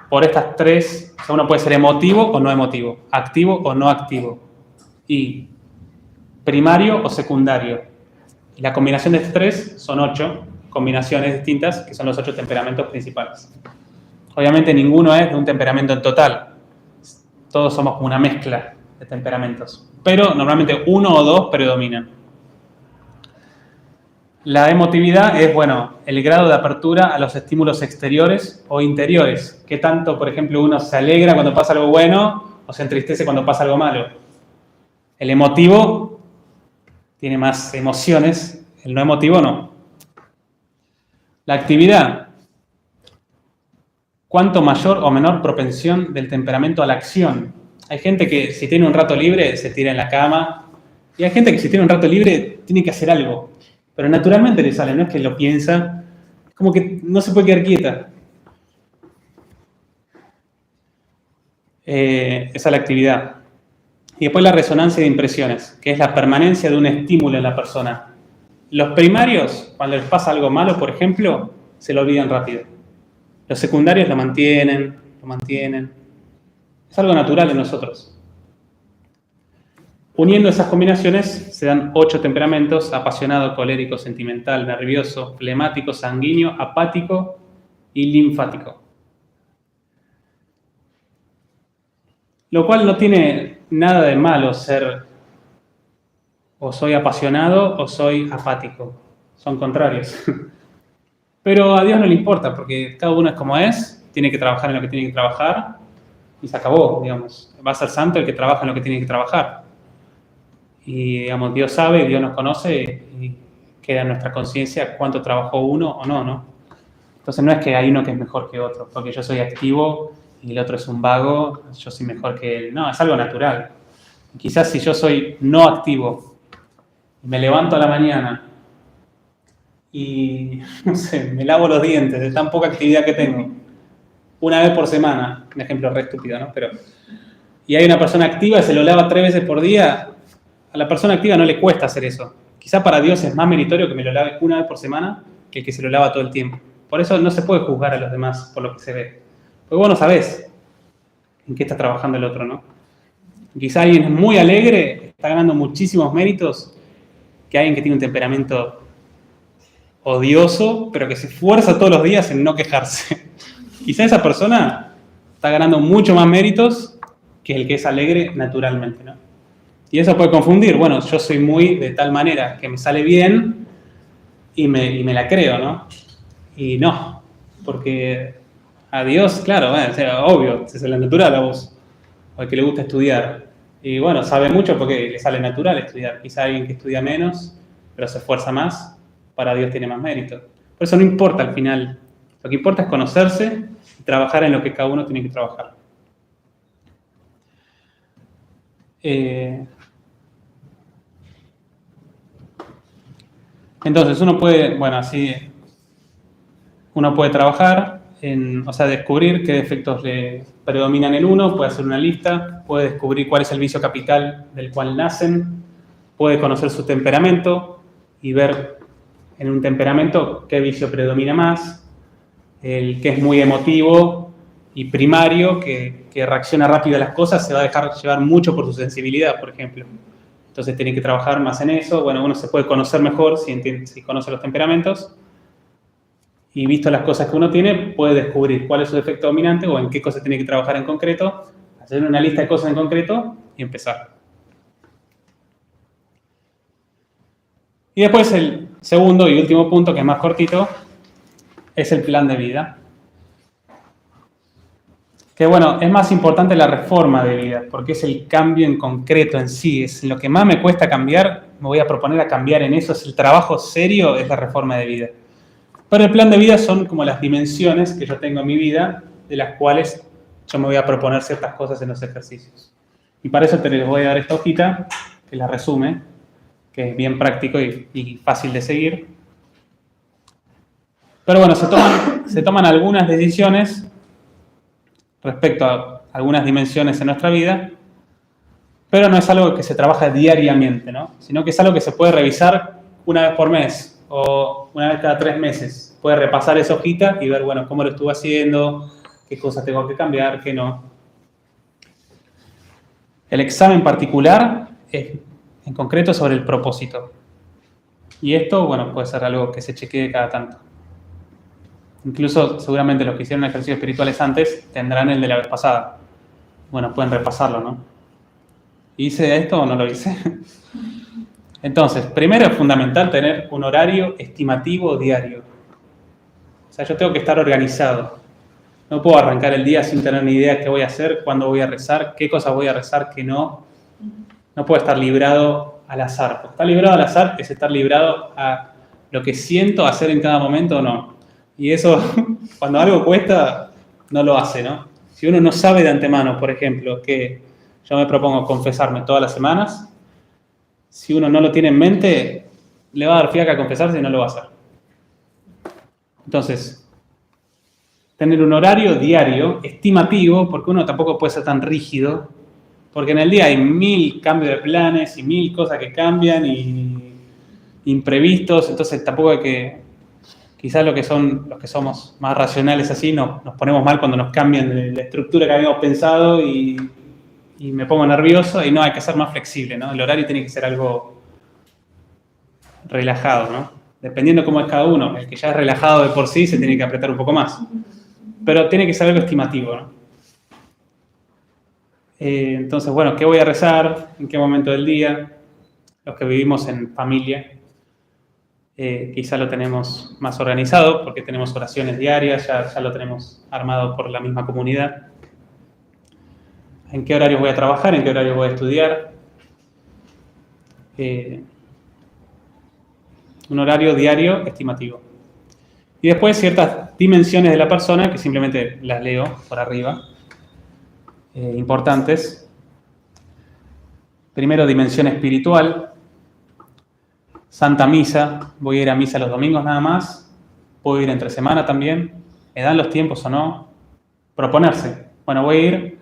Por estas 3, uno puede ser emotivo o no emotivo, activo o no activo, y primario o secundario. Y la combinación de estos 3 son 8 combinaciones distintas, que son los 8 temperamentos principales. Obviamente ninguno es de un temperamento en total. Todos somos como una mezcla de temperamentos. Pero normalmente 1 o 2 predominan. La emotividad es, el grado de apertura a los estímulos exteriores o interiores. ¿Qué tanto, por ejemplo, uno se alegra cuando pasa algo bueno o se entristece cuando pasa algo malo? El emotivo tiene más emociones, el no emotivo no. La actividad. ¿Cuánto mayor o menor propensión del temperamento a la acción? Hay gente que si tiene un rato libre se tira en la cama, y hay gente que si tiene un rato libre tiene que hacer algo. Pero naturalmente le sale, no es que lo piensa, es como que no se puede quedar quieta. Esa es la actividad. Y después la resonancia de impresiones, que es la permanencia de un estímulo en la persona. Los primarios, cuando les pasa algo malo, por ejemplo, se lo olvidan rápido. Los secundarios lo mantienen. Es algo natural en nosotros. Uniendo esas combinaciones se dan 8 temperamentos: apasionado, colérico, sentimental, nervioso, flemático, sanguíneo, apático y linfático. Lo cual no tiene nada de malo ser o soy apasionado o soy apático. Son contrarios. Pero a Dios no le importa, porque cada uno es como es, tiene que trabajar en lo que tiene que trabajar y se acabó, digamos. Va a ser santo el que trabaja en lo que tiene que trabajar. Y, Dios sabe, Dios nos conoce y queda en nuestra conciencia cuánto trabajó uno o no, ¿no? Entonces no es que hay uno que es mejor que otro, porque yo soy activo y el otro es un vago, yo soy mejor que él. No, es algo natural. Quizás si yo soy no activo, me levanto a la mañana y, no sé, me lavo los dientes de tan poca actividad que tengo, una vez por semana, un ejemplo re estúpido, ¿no? Pero, y hay una persona activa y se lo lava 3 veces por día, a la persona activa no le cuesta hacer eso. Quizá para Dios es más meritorio que me lo lave una vez por semana que el que se lo lava todo el tiempo. Por eso no se puede juzgar a los demás por lo que se ve. Porque vos no sabés en qué está trabajando el otro, ¿no? Quizá alguien es muy alegre, está ganando muchísimos méritos, que alguien que tiene un temperamento odioso, pero que se esfuerza todos los días en no quejarse. Quizá esa persona está ganando mucho más méritos que el que es alegre naturalmente, ¿no? Y eso puede confundir. Bueno, yo soy muy de tal manera que me sale bien y me la creo, ¿no? Y no, porque a Dios, claro, o sea, obvio, es la natural a vos, o al que le gusta estudiar. Y bueno, sabe mucho porque le sale natural estudiar. Quizá alguien que estudia menos, pero se esfuerza más, para Dios tiene más mérito. Por eso no importa al final. Lo que importa es conocerse y trabajar en lo que cada uno tiene que trabajar. Entonces uno puede, bueno, así uno puede trabajar o sea, descubrir qué defectos le predominan en uno, puede hacer una lista, puede descubrir cuál es el vicio capital del cual nacen, puede conocer su temperamento y ver en un temperamento qué vicio predomina más, el que es muy emotivo y primario, que reacciona rápido a las cosas, se va a dejar llevar mucho por su sensibilidad, por ejemplo. Entonces tiene que trabajar más en eso. Bueno, uno se puede conocer mejor si conoce los temperamentos. Y visto las cosas que uno tiene, puede descubrir cuál es su defecto dominante o en qué cosas tiene que trabajar en concreto, hacer una lista de cosas en concreto y empezar. Y después el segundo y último punto, que es más cortito, es el plan de vida. Que bueno, es más importante la reforma de vida, porque es el cambio en concreto en sí, es lo que más me cuesta cambiar, me voy a proponer a cambiar en eso, es el trabajo serio, es la reforma de vida. Pero el plan de vida son como las dimensiones que yo tengo en mi vida, de las cuales yo me voy a proponer ciertas cosas en los ejercicios. Y para eso te les voy a dar esta hojita, que la resume, que es bien práctico y fácil de seguir. Pero bueno, se toman algunas decisiones respecto a algunas dimensiones en nuestra vida, pero no es algo que se trabaja diariamente, ¿no? Sino que es algo que se puede revisar una vez por mes o una vez cada 3 meses. Puede repasar esa hojita y ver, bueno, cómo lo estuve haciendo, qué cosas tengo que cambiar, qué no. El examen particular es en concreto sobre el propósito. Y esto, bueno, puede ser algo que se chequee cada tanto. Incluso seguramente los que hicieron ejercicios espirituales antes tendrán el de la vez pasada. Bueno, pueden repasarlo, ¿no? ¿Hice esto o no lo hice? Entonces, primero es fundamental tener un horario estimativo diario. O sea, yo tengo que estar organizado. No puedo arrancar el día sin tener ni idea qué voy a hacer, cuándo voy a rezar, qué cosas voy a rezar, qué no. No puedo estar librado al azar. Estar librado al azar es estar librado a lo que siento hacer en cada momento o no. Y eso, cuando algo cuesta, no lo hace, ¿no? Si uno no sabe de antemano, por ejemplo, que yo me propongo confesarme todas las semanas, si uno no lo tiene en mente, le va a dar fiaca a confesarse y no lo va a hacer. Entonces, tener un horario diario, estimativo, porque uno tampoco puede ser tan rígido, porque en el día hay 1000 cambios de planes y 1000 cosas que cambian y imprevistos, entonces tampoco hay que... Quizás los que somos más racionales así nos ponemos mal cuando nos cambian de la estructura que habíamos pensado y me pongo nervioso y no, hay que ser más flexible, ¿no? El horario tiene que ser algo relajado, ¿no? Dependiendo cómo es cada uno. El que ya es relajado de por sí se tiene que apretar un poco más. Pero tiene que ser algo estimativo, ¿no? Entonces, bueno, ¿qué voy a rezar? ¿En qué momento del día? Los que vivimos en familia. Quizá lo tenemos más organizado porque tenemos oraciones diarias, ya lo tenemos armado por la misma comunidad. ¿En qué horarios voy a trabajar? ¿En qué horarios voy a estudiar? Un horario diario estimativo. Y después ciertas dimensiones de la persona, que simplemente las leo por arriba, importantes. Primero, dimensión espiritual. Santa Misa. Voy a ir a misa los domingos nada más. Puedo ir entre semana también. ¿Me dan los tiempos o no? Proponerse. Bueno, voy a ir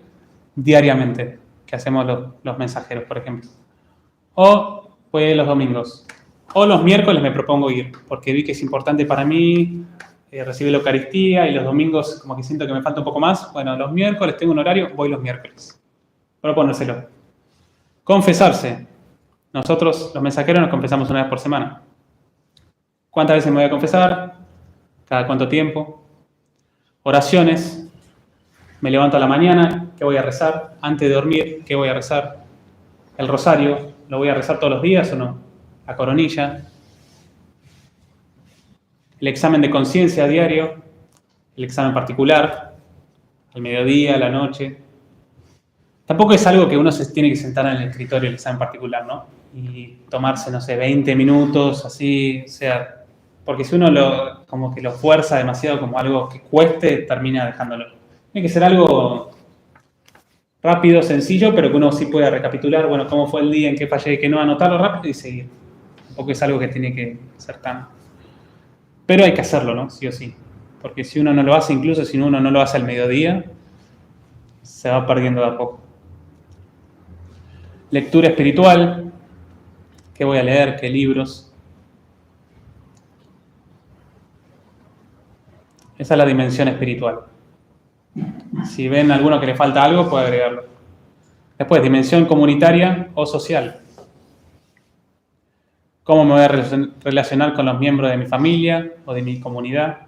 diariamente, que hacemos los mensajeros, por ejemplo. O voy a ir los domingos. O los miércoles me propongo ir, porque vi que es importante para mí recibir la Eucaristía, y los domingos como que siento que me falta un poco más. Bueno, los miércoles tengo un horario, voy los miércoles. Proponérselo. Confesarse. Nosotros, los mensajeros, nos confesamos una vez por semana. ¿Cuántas veces me voy a confesar? ¿Cada cuánto tiempo? Oraciones. Me levanto a la mañana, ¿qué voy a rezar? Antes de dormir, ¿qué voy a rezar? El rosario, ¿lo voy a rezar todos los días o no? La coronilla. El examen de conciencia a diario. El examen particular. Al mediodía, a la noche. Tampoco es algo que uno se tiene que sentar en el escritorio, el examen particular, ¿no? Y tomarse, no sé, 20 minutos, así, o sea, porque si uno como que lo fuerza demasiado como algo que cueste, termina dejándolo. Tiene que ser algo rápido, sencillo, pero que uno sí pueda recapitular, bueno, cómo fue el día, en qué fallé, que no, anotarlo rápido y seguir. Tampoco es algo que tiene que ser tan... Pero hay que hacerlo, ¿no? Sí o sí. Porque si uno no lo hace, incluso si uno no lo hace al mediodía, se va perdiendo de a poco. Lectura espiritual. ¿Qué voy a leer? ¿Qué libros? Esa es la dimensión espiritual. Si ven a alguno que le falta algo, puede agregarlo. Después, dimensión comunitaria o social. ¿Cómo me voy a relacionar con los miembros de mi familia o de mi comunidad?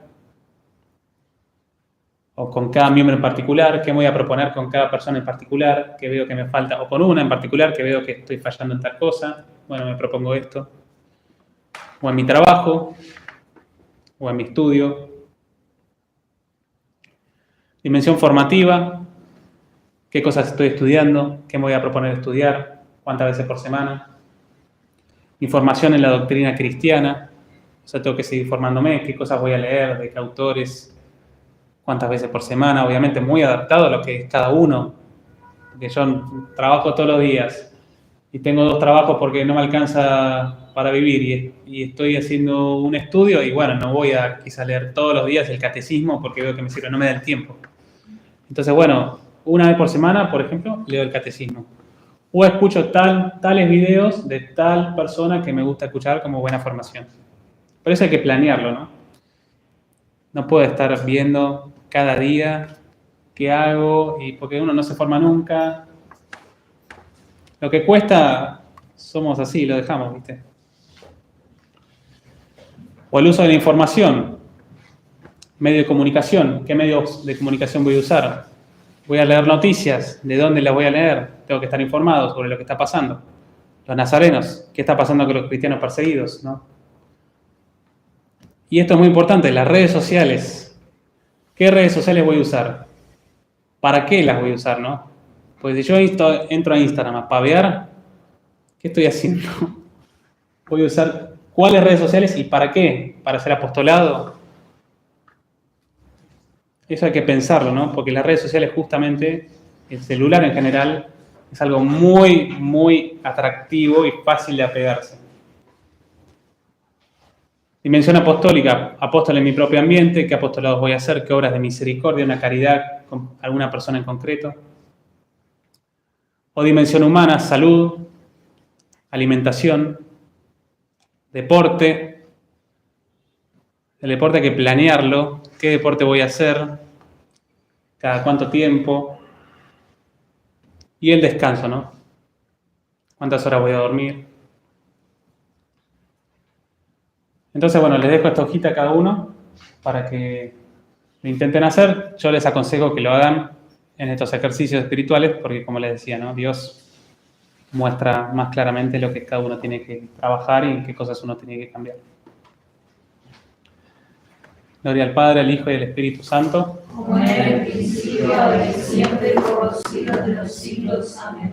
O con cada miembro en particular. ¿Qué me voy a proponer con cada persona en particular? ¿Qué veo que me falta? O con una en particular, que veo que estoy fallando en tal cosa. Bueno, me propongo esto. O en mi trabajo. O en mi estudio. Dimensión formativa. ¿Qué cosas estoy estudiando? ¿Qué me voy a proponer estudiar? ¿Cuántas veces por semana? Información en la doctrina cristiana. O sea, tengo que seguir formándome. ¿Qué cosas voy a leer? ¿De qué autores? ¿Cuántas veces por semana? Obviamente muy adaptado a lo que es cada uno. Porque yo trabajo todos los días. Y tengo 2 trabajos porque no me alcanza para vivir. Y estoy haciendo un estudio. Y bueno, no voy a quizá leer todos los días el catecismo porque veo que me sirve. No me da el tiempo. Entonces, bueno, una vez por semana, por ejemplo, leo el catecismo. O escucho tales videos de tal persona que me gusta escuchar como buena formación. Pero eso hay que planearlo, ¿no? No puedo estar viendo cada día qué hago, y porque uno no se forma nunca. Lo que cuesta, somos así, lo dejamos, ¿viste? O el uso de la información. Medio de comunicación. ¿Qué medios de comunicación voy a usar? Voy a leer noticias. ¿De dónde las voy a leer? Tengo que estar informado sobre lo que está pasando. Los nazarenos. ¿Qué está pasando con los cristianos perseguidos? ¿No? Y esto es muy importante. Las redes sociales. ¿Qué redes sociales voy a usar? ¿Para qué las voy a usar, no? Pues si yo entro a Instagram a pavear, ¿qué estoy haciendo? Voy a usar cuáles redes sociales y para qué. ¿Para hacer apostolado? Eso hay que pensarlo, ¿no? Porque las redes sociales, justamente, el celular en general, es algo muy, muy atractivo y fácil de apegarse. Dimensión apostólica. Apóstol en mi propio ambiente. ¿Qué apostolados voy a hacer? ¿Qué obras de misericordia? ¿Una caridad con alguna persona en concreto? O dimensión humana. Salud. Alimentación. Deporte. El deporte hay que planearlo. ¿Qué deporte voy a hacer? ¿Cada cuánto tiempo? Y el descanso, ¿no? ¿Cuántas horas voy a dormir? Entonces, bueno, les dejo esta hojita a cada uno para que lo intenten hacer. Yo les aconsejo que lo hagan en estos ejercicios espirituales porque, como les decía, ¿no? Dios muestra más claramente lo que cada uno tiene que trabajar y en qué cosas uno tiene que cambiar. Gloria al Padre, al Hijo y al Espíritu Santo. Como en el principio, ahora y siempre, por los siglos de los siglos. Amén.